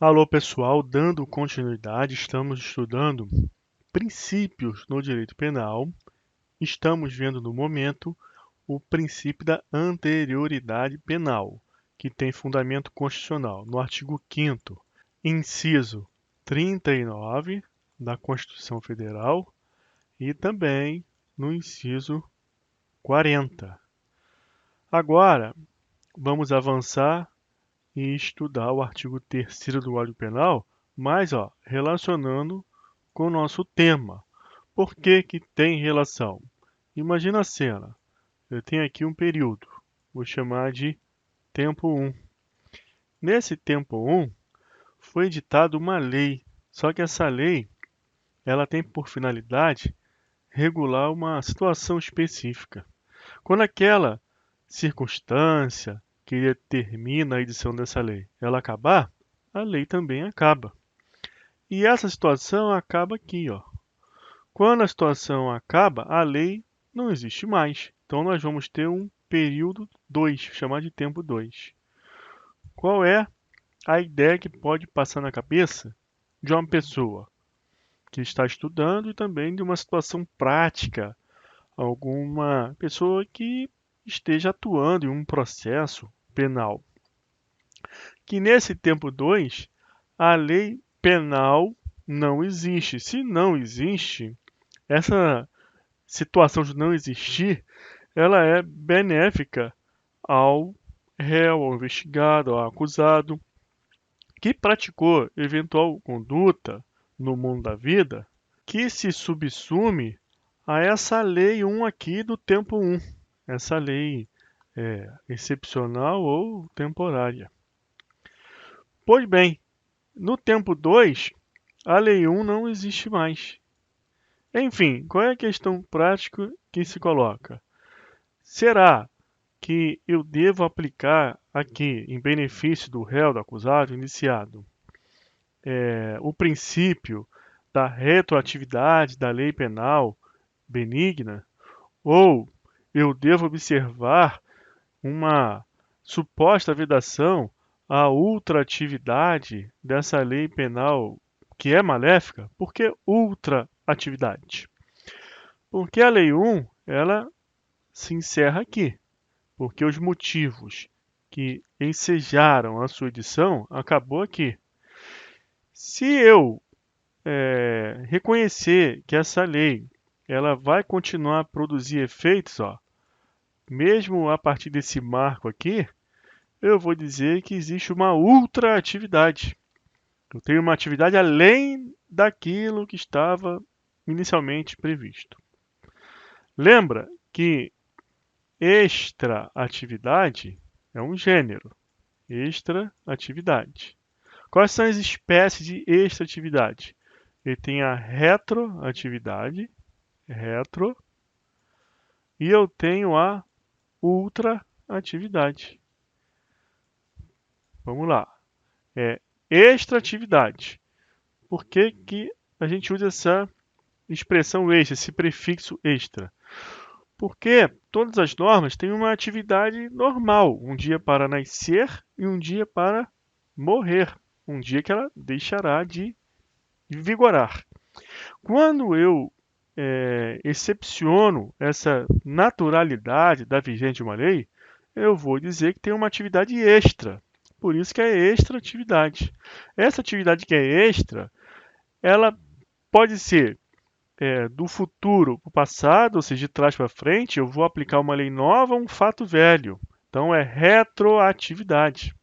Alô, pessoal, dando continuidade, estamos estudando princípios no direito penal. Estamos vendo no momento o princípio da anterioridade penal, que tem fundamento constitucional no artigo 5º, inciso 39 da Constituição Federal e também no inciso 40. Agora, vamos avançar e estudar o artigo 3º do Código Penal, mas relacionando com o nosso tema. Por que que tem relação? Imagina a cena. Eu tenho aqui um período. Vou chamar de tempo 1. Nesse tempo 1, foi editada uma lei. Só que essa lei, ela tem por finalidade regular uma situação específica. Quando aquela circunstância que determina a edição dessa lei, ela acabar, a lei também acaba. E essa situação acaba aqui, ó. Quando a situação acaba, a lei não existe mais. Então nós vamos ter um período 2, chamado de tempo 2. Qual é a ideia que pode passar na cabeça de uma pessoa que está estudando e também de uma situação prática, alguma pessoa que esteja atuando em um processo penal? Que nesse tempo 2, a lei penal não existe. Se não existe, essa situação de não existir, ela é benéfica ao réu, ao investigado, ao acusado, que praticou eventual conduta no mundo da vida, que se subsume a essa lei 1 aqui do tempo 1, essa lei excepcional ou temporária. Pois bem, no tempo 2, a lei 1 não existe mais. Enfim, qual é a questão prática que se coloca? Será que eu devo aplicar aqui, em benefício do réu, do acusado, indiciado, o princípio da retroatividade da lei penal benigna? Ou eu devo observar uma suposta vedação à ultraatividade dessa lei penal que é maléfica? Por que ultraatividade? Porque a lei 1, ela se encerra aqui, porque os motivos que ensejaram a sua edição acabou aqui. Se eu reconhecer que essa lei ela vai continuar a produzir efeitos, mesmo a partir desse marco aqui, eu vou dizer que existe uma ultraatividade. Eu tenho uma atividade além daquilo que estava inicialmente previsto. Lembra que extraatividade é um gênero. Extraatividade. Quais são as espécies de extraatividade? Ele tem a retroatividade, e eu tenho a ultraatividade. Vamos lá. Extraatividade. Por que que a gente usa essa expressão extra, esse prefixo extra? Porque todas as normas têm uma atividade normal, um dia para nascer e um dia para morrer, um dia que ela deixará de vigorar. Quando eu excepciono essa naturalidade da vigência de uma lei, eu vou dizer que tem uma atividade extra. Por isso que é extra-atividade. Essa atividade que é extra, ela pode ser do futuro para o passado, ou seja, de trás para frente, eu vou aplicar uma lei nova a um fato velho. Então é retroatividade.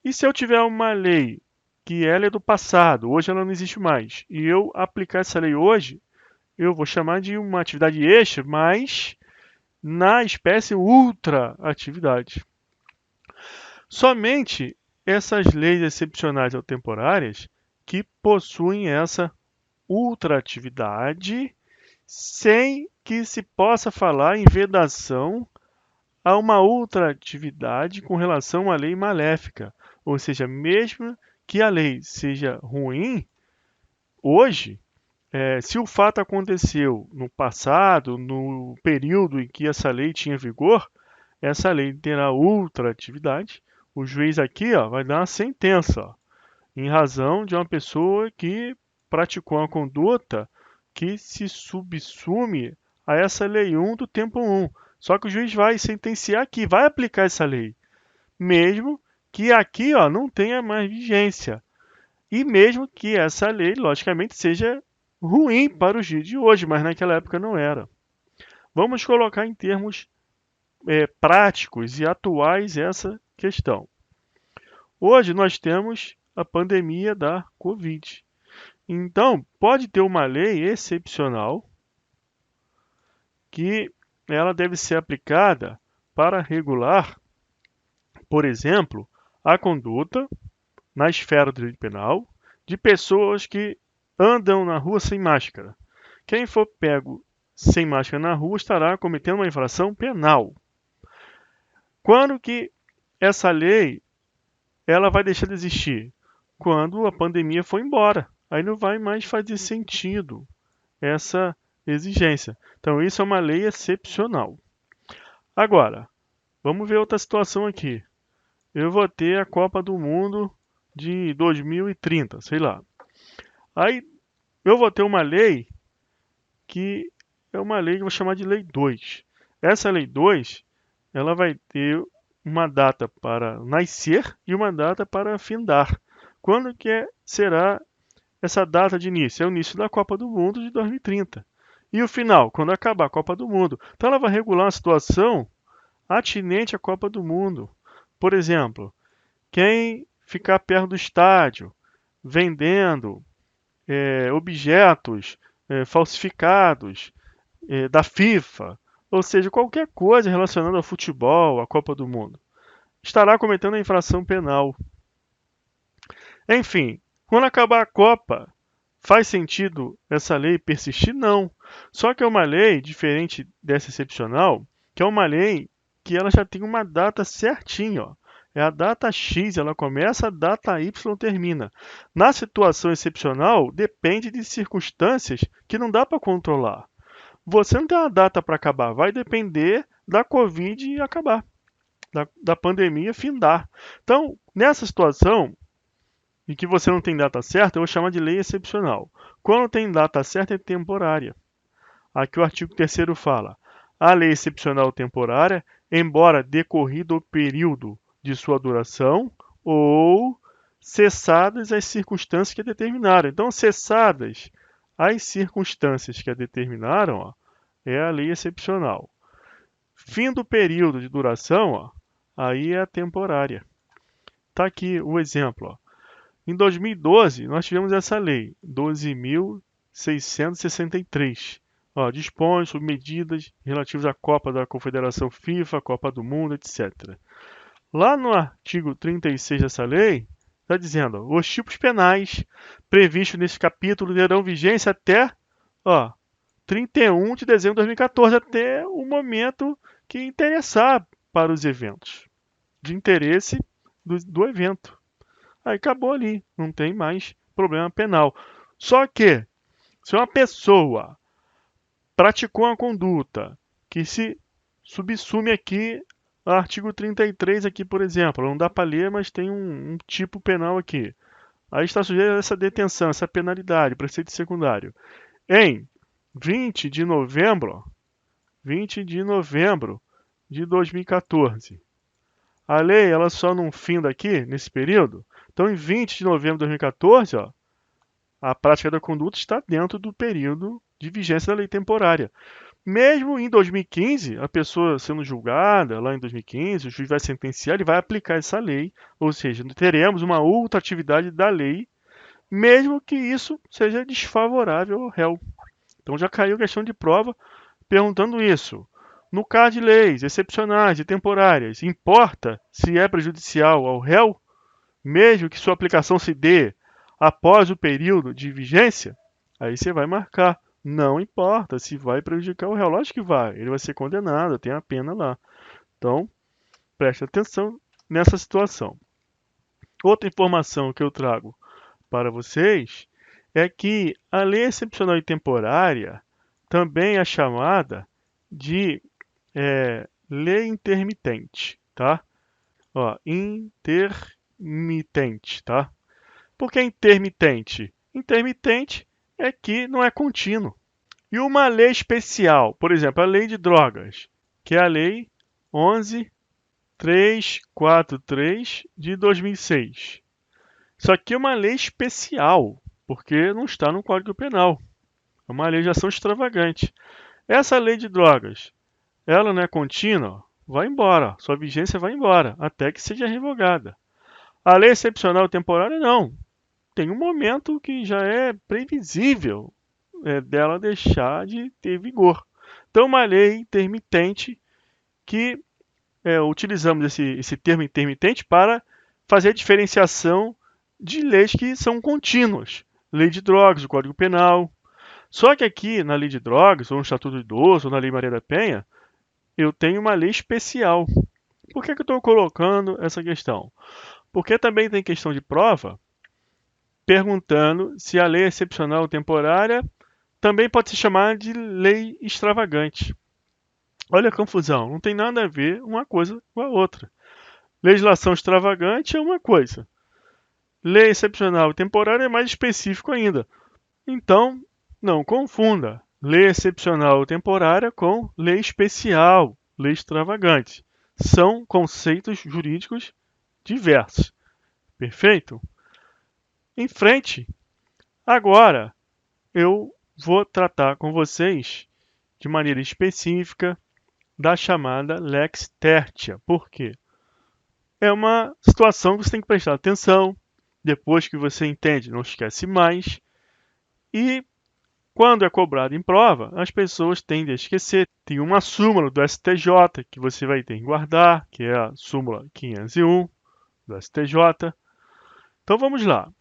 E se eu tiver uma lei que ela é do passado, hoje ela não existe mais, e eu aplicar essa lei hoje, eu vou chamar de uma atividade extra, mas na espécie ultraatividade. Somente essas leis excepcionais ou temporárias que possuem essa ultraatividade sem que se possa falar em vedação a uma ultraatividade com relação à lei maléfica. Ou seja, mesmo que a lei seja ruim, hoje, se o fato aconteceu no passado, no período em que essa lei tinha vigor, essa lei terá ultraatividade. O juiz aqui vai dar uma sentença. em razão de uma pessoa que praticou uma conduta que se subsume a essa lei 1 do tempo 1. Só que o juiz vai sentenciar aqui, vai aplicar essa lei, mesmo que aqui não tenha mais vigência. E mesmo que essa lei, logicamente, seja ruim para os dias de hoje, mas naquela época não era. Vamos colocar em termos práticos e atuais essa questão. Hoje nós temos a pandemia da Covid. Então, pode ter uma lei excepcional que ela deve ser aplicada para regular, por exemplo, a conduta na esfera do direito penal de pessoas que andam na rua sem máscara. Quem for pego sem máscara na rua estará cometendo uma infração penal. Quando que essa lei ela vai deixar de existir? Quando a pandemia for embora. Aí não vai mais fazer sentido essa exigência. Então, isso é uma lei excepcional. Agora, vamos ver outra situação aqui. Eu vou ter a Copa do Mundo de 2030, sei lá. Aí eu vou ter uma lei que é uma lei que eu vou chamar de Lei 2. Essa Lei 2, ela vai ter uma data para nascer e uma data para findar. Quando que será essa data de início? É o início da Copa do Mundo de 2030. E o final, quando acabar a Copa do Mundo. Então ela vai regular uma situação atinente à Copa do Mundo. Por exemplo, quem ficar perto do estádio vendendo objetos falsificados da FIFA, ou seja, qualquer coisa relacionada ao futebol, à Copa do Mundo, estará cometendo a infração penal. Enfim, quando acabar a Copa, faz sentido essa lei persistir? Não. Só que é uma lei diferente dessa excepcional, que é uma lei que ela já tem uma data certinha, ó. É a data X, ela começa, a data Y termina. Na situação excepcional, depende de circunstâncias que não dá para controlar. Você não tem uma data para acabar, vai depender da Covid acabar, da pandemia findar. Então, nessa situação, em que você não tem data certa, eu vou chamar de lei excepcional. Quando tem data certa, é temporária. Aqui o artigo 3º fala: a lei excepcional temporária, embora decorrido o período de sua duração ou cessadas as circunstâncias que a determinaram. Então, cessadas as circunstâncias que a determinaram, é a lei excepcional. Fim do período de duração, aí é a temporária. Está aqui o exemplo. Em 2012, nós tivemos essa lei, 12.663. Dispõe sobre medidas relativas à Copa da Confederação FIFA, Copa do Mundo, etc. Lá no artigo 36 dessa lei, está dizendo: os tipos penais previstos nesse capítulo terão vigência até 31 de dezembro de 2014, até o momento que interessar para os eventos, de interesse do evento. Aí acabou ali, não tem mais problema penal. Só que, se uma pessoa praticou uma conduta que se subsume aqui ao artigo 33 aqui, por exemplo, não dá para ler, mas tem um tipo penal aqui. Aí está sujeito a essa detenção, essa penalidade, preceito secundário. Em 20 de novembro de 2014. A lei ela só não finda aqui, nesse período. Então, em 20 de novembro de 2014, a prática da conduta está dentro do período de vigência da lei temporária. Mesmo em 2015, a pessoa sendo julgada, lá em 2015, o juiz vai sentenciar, ele vai aplicar essa lei, ou seja, teremos uma outra atividade da lei, mesmo que isso seja desfavorável ao réu. Então já caiu questão de prova perguntando isso. No caso de leis excepcionais e temporárias, importa se é prejudicial ao réu, mesmo que sua aplicação se dê após o período de vigência? Aí você vai marcar. Não importa se vai prejudicar o réu. Lógico que vai. Ele vai ser condenado, tem a pena lá. Então, preste atenção nessa situação. Outra informação que eu trago para vocês é que a lei excepcional e temporária também é chamada de lei intermitente, tá? Intermitente, tá? Por que intermitente? Intermitente é que não é contínuo. E uma lei especial, por exemplo, a lei de drogas, que é a lei 11.343 de 2006. Isso aqui é uma lei especial, porque não está no Código Penal. É uma lei de ação extravagante. Essa lei de drogas, ela não é contínua? Vai embora, sua vigência vai embora, até que seja revogada. A lei excepcional temporária, não. Tem um momento que já é previsível dela deixar de ter vigor. Então, uma lei intermitente que utilizamos esse termo intermitente para fazer a diferenciação de leis que são contínuas. Lei de drogas, o Código Penal. Só que aqui na lei de drogas, ou no Estatuto do Idoso, ou na lei Maria da Penha, eu tenho uma lei especial. Por que eu estou colocando essa questão? Porque também tem questão de prova perguntando se a lei excepcional temporária também pode se chamar de lei extravagante. Olha a confusão, não tem nada a ver uma coisa com a outra. Legislação extravagante é uma coisa. Lei excepcional temporária é mais específico ainda. Então, não confunda lei excepcional temporária com lei especial, lei extravagante. São conceitos jurídicos diversos. Perfeito? Em frente, agora eu vou tratar com vocês de maneira específica da chamada lex tertia. Por quê? É uma situação que você tem que prestar atenção. Depois que você entende, não esquece mais. E quando é cobrado em prova, as pessoas tendem a esquecer. Tem uma súmula do STJ que você vai ter que guardar, que é a súmula 501 do STJ. Então vamos lá.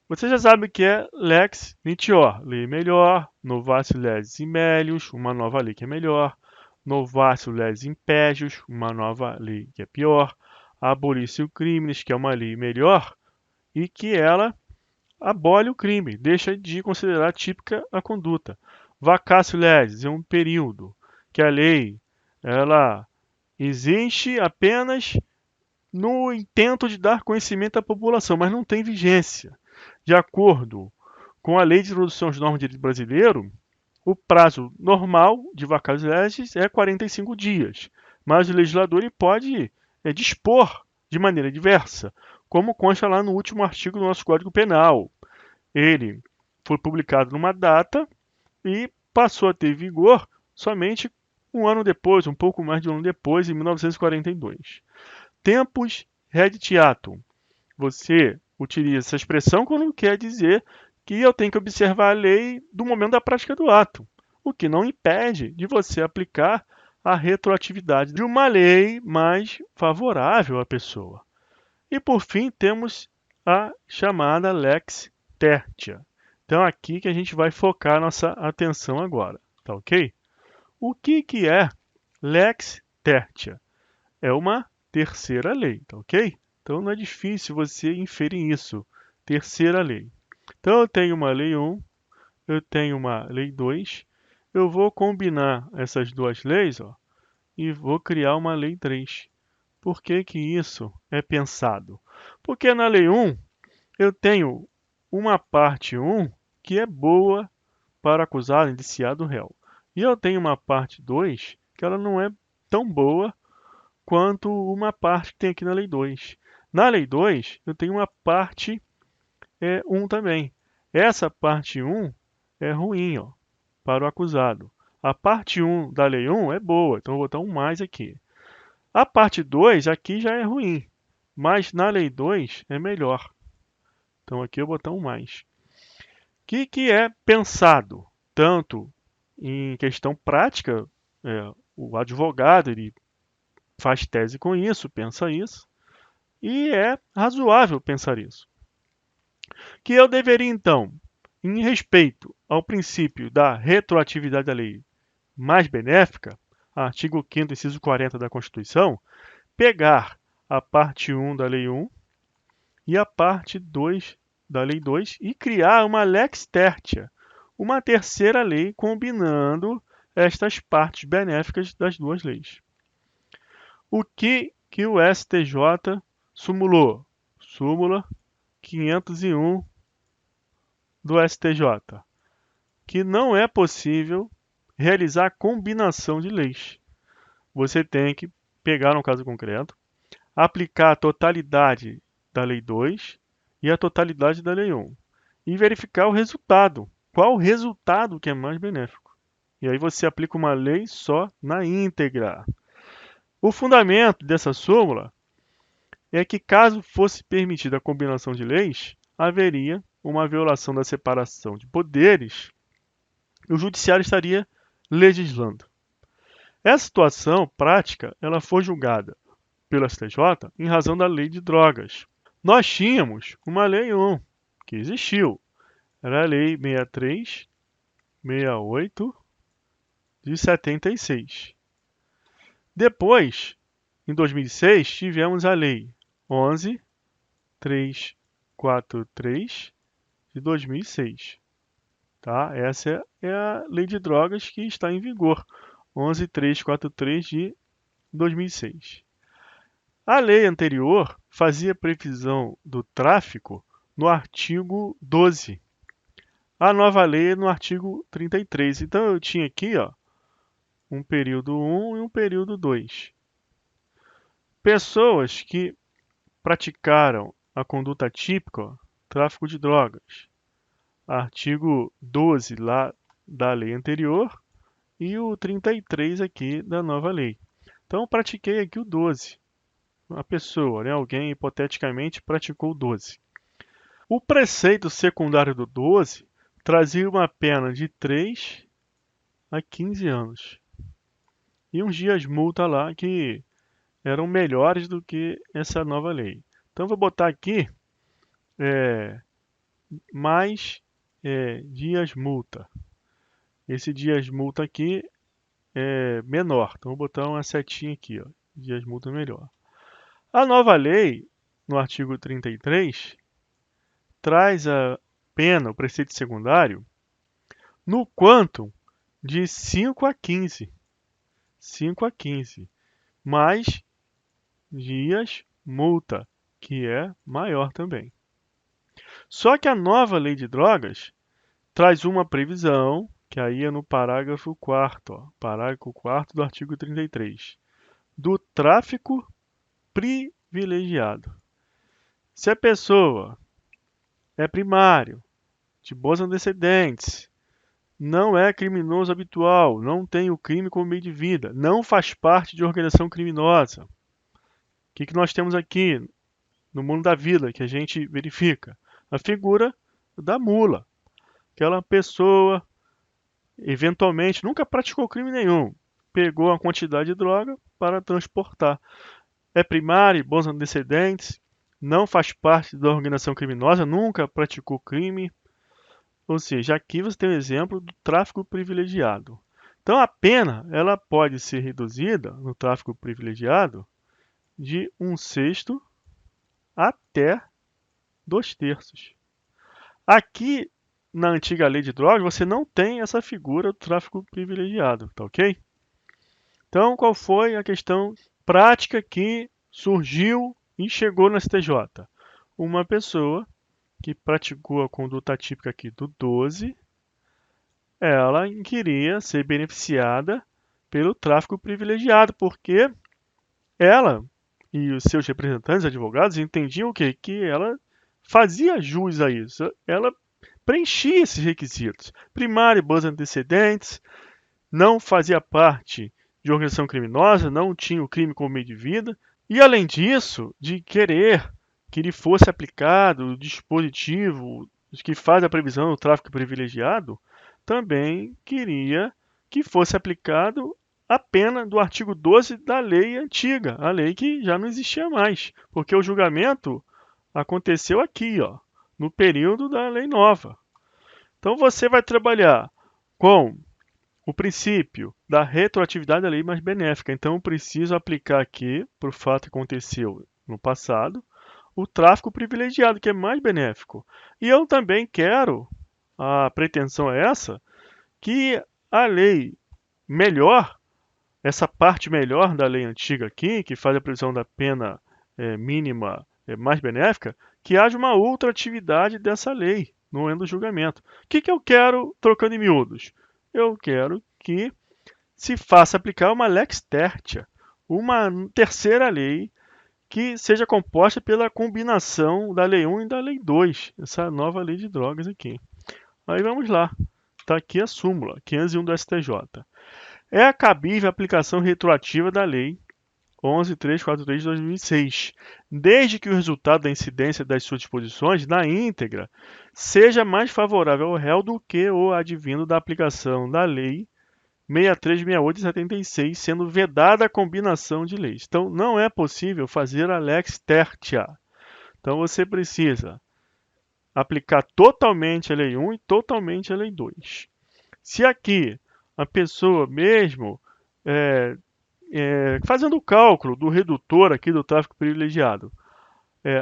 Você já sabe o que é lex nitior, lei melhor, novatio legis immelius, uma nova lei que é melhor, novatio legis impégius, uma nova lei que é pior, abolitio criminis, que é uma lei melhor e que ela abole o crime, deixa de considerar típica a conduta. Vacatio legis é um período que a lei ela existe apenas no intento de dar conhecimento à população, mas não tem vigência. De acordo com a Lei de Introdução às Normas de Direito Brasileiro, o prazo normal de vacatio legis é 45 dias, mas o legislador ele pode dispor de maneira diversa, como consta lá no último artigo do nosso Código Penal. Ele foi publicado numa data e passou a ter vigor somente um ano depois, um pouco mais de um ano depois, em 1942. Tempus reditiatum. Você utiliza essa expressão quando quer dizer que eu tenho que observar a lei do momento da prática do ato, o que não impede de você aplicar a retroatividade de uma lei mais favorável à pessoa. E por fim, temos a chamada lex tertia. Então aqui que a gente vai focar nossa atenção agora, tá ok? O que é lex tertia? É uma terceira lei, tá ok? Então não é difícil você inferir isso. Terceira lei. Então eu tenho uma lei 1, eu tenho uma lei 2, eu vou combinar essas duas leis, ó, e vou criar uma lei 3. Por que que isso é pensado? Porque na lei 1 eu tenho uma parte 1 que é boa para acusado, indiciado, réu. E eu tenho uma parte 2 que ela não é tão boa quanto uma parte que tem aqui na lei 2. Na lei 2, eu tenho uma parte 1 também. Essa parte 1 é ruim, ó, para o acusado. A parte 1 da lei 1 é boa, então eu vou botar um mais aqui. A parte 2 aqui já é ruim, mas na lei 2 é melhor. Então aqui eu vou botar um mais. O que é pensado? Tanto em questão prática, o advogado ele faz tese com isso, pensa isso, e é razoável pensar isso. Que eu deveria, então, em respeito ao princípio da retroatividade da lei mais benéfica, artigo 5º, inciso 40 da Constituição, pegar a parte 1 da lei 1 e a parte 2 da lei 2 e criar uma lex tertia, uma terceira lei combinando estas partes benéficas das duas leis. O que o STJ sumulou? Súmula 501 do STJ, que não é possível realizar combinação de leis. Você tem que pegar, no caso concreto, aplicar a totalidade da Lei 2 e a totalidade da Lei 1 e verificar o resultado. Qual o resultado que é mais benéfico? E aí você aplica uma lei só na íntegra. O fundamento dessa súmula é que, caso fosse permitida a combinação de leis, haveria uma violação da separação de poderes e o judiciário estaria legislando. Essa situação prática ela foi julgada pelo STJ em razão da lei de drogas. Nós tínhamos uma lei 1 que existiu, era a lei 6368 de 76. Depois, em 2006, tivemos a lei 11343 de 2006. Tá? Essa é a lei de drogas que está em vigor, 11343 de 2006. A lei anterior fazia previsão do tráfico no artigo 12. A nova lei é no artigo 33. Então eu tinha aqui, ó, um período 1 e um período 2. Pessoas que praticaram a conduta típica, ó, tráfico de drogas, artigo 12 lá da lei anterior e o 33 aqui da nova lei. Então eu pratiquei aqui o 12. Uma pessoa, né, alguém hipoteticamente praticou o 12. O preceito secundário do 12 trazia uma pena de 3 a 15 anos. E uns dias multa lá que eram melhores do que essa nova lei. Então vou botar aqui mais dias multa. Esse dias multa aqui é menor. Então vou botar uma setinha aqui, ó, dias multa melhor. A nova lei, no artigo 33, traz a pena, o preceito secundário, no quantum de 5 a 15. 5 a 15. Mais dias multa, que é maior também. Só que a nova lei de drogas traz uma previsão, que aí é no parágrafo 4º, parágrafo 4º do artigo 33, do tráfico privilegiado. Se a pessoa é primário, de bons antecedentes, não é criminoso habitual, não tem o crime como meio de vida, não faz parte de organização criminosa. O que nós temos aqui no mundo da vida que a gente verifica? A figura da mula. Aquela pessoa, eventualmente, nunca praticou crime nenhum, pegou uma quantidade de droga para transportar. É primário, bons antecedentes, não faz parte da organização criminosa, nunca praticou crime. Ou seja, aqui você tem um exemplo do tráfico privilegiado. Então a pena ela pode ser reduzida no tráfico privilegiado de 1/6 até 2/3. Aqui na antiga lei de drogas você não tem essa figura do tráfico privilegiado, tá ok? Então qual foi a questão prática que surgiu e chegou no STJ? Uma pessoa que praticou a conduta típica aqui do 12, ela queria ser beneficiada pelo tráfico privilegiado, porque ela e os seus representantes, advogados, entendiam o quê? Que ela fazia jus a isso. Ela preenchia esses requisitos. Primário, bons antecedentes, não fazia parte de organização criminosa, não tinha o crime como meio de vida. E além disso, de querer que lhe fosse aplicado o dispositivo que faz a previsão do tráfico privilegiado, também queria que fosse aplicado a pena do artigo 12 da lei antiga, a lei que já não existia mais, porque o julgamento aconteceu aqui, ó, no período da lei nova. Então você vai trabalhar com o princípio da retroatividade da lei mais benéfica. Então eu preciso aplicar aqui, para o fato que aconteceu no passado, o tráfico privilegiado, que é mais benéfico. E eu também quero, a pretensão é essa, que a lei melhor, essa parte melhor da lei antiga aqui, que faz a previsão da pena mínima mais benéfica, que haja uma outra atividade dessa lei no momento do julgamento. O que eu quero, trocando em miúdos? Eu quero que se faça aplicar uma lex tertia, uma terceira lei que seja composta pela combinação da Lei 1 e da Lei 2, essa nova lei de drogas aqui. Aí vamos lá, está aqui a súmula 501 do STJ. É cabível a aplicação retroativa da Lei 11.343 de 2006, desde que o resultado da incidência das suas disposições, na íntegra, seja mais favorável ao réu do que o advindo da aplicação da Lei 6368 de 76, sendo vedada a combinação de leis. Então, não é possível fazer a lex tertia. Então, você precisa aplicar totalmente a Lei 1 e totalmente a Lei 2. Se aqui a pessoa mesmo, fazendo o cálculo do redutor aqui do tráfico privilegiado,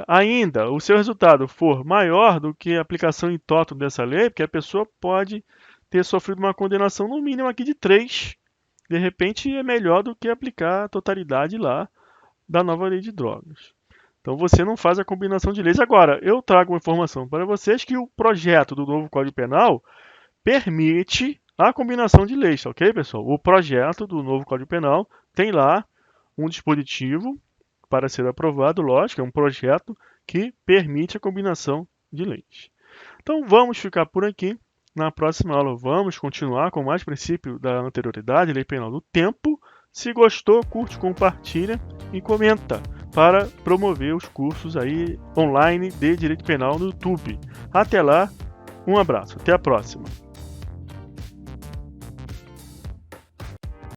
ainda o seu resultado for maior do que a aplicação em toto dessa lei, porque a pessoa pode ter sofrido uma condenação no mínimo aqui de 3, de repente é melhor do que aplicar a totalidade lá da nova lei de drogas. Então você não faz a combinação de leis. Agora, eu trago uma informação para vocês que o projeto do novo Código Penal permite a combinação de leis, ok, pessoal? O projeto do novo Código Penal tem lá um dispositivo para ser aprovado, lógico, é um projeto que permite a combinação de leis. Então vamos ficar por aqui. Na próxima aula vamos continuar com mais princípio da anterioridade, lei penal do tempo. Se gostou, curte, compartilha e comenta para promover os cursos aí online de Direito Penal no YouTube. Até lá, um abraço, até a próxima.